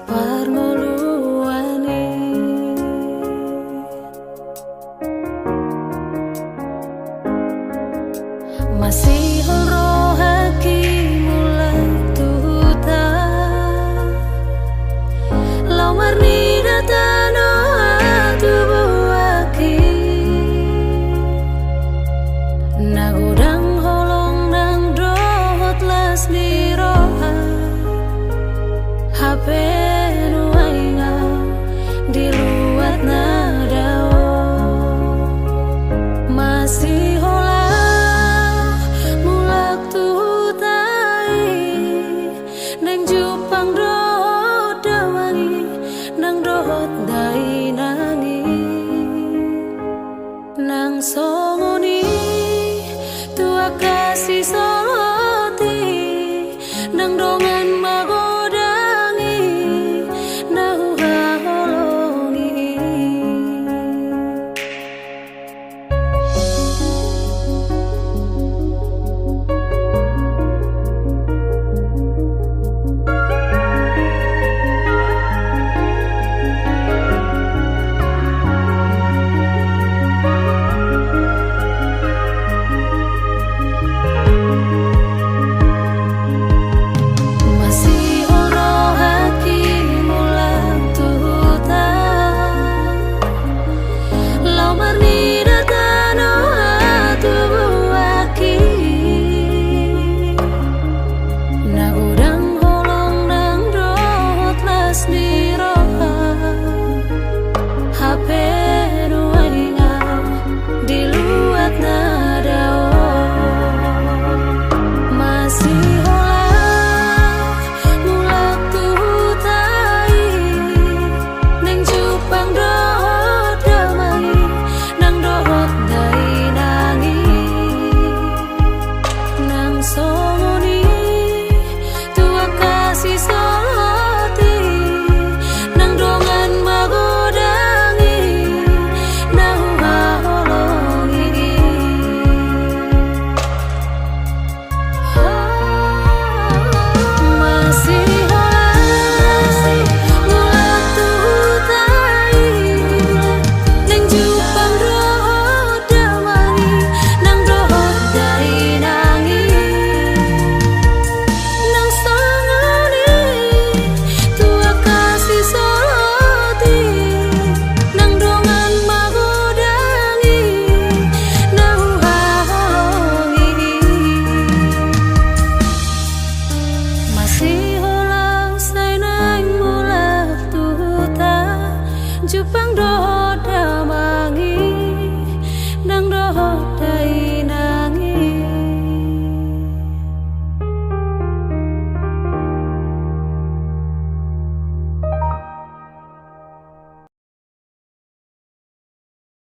parmoluane masih horo haki mulai tuta lamar ni datano tubuh aki nagodang holong nang dohot las ni roha HP nuainga diluat nadao masih hola mulak tutai nang jupang dohot dawangi nang dohot dai nangi nang songoni tua kasih soloti nang dongan magodangi nahu haholongi Jupang do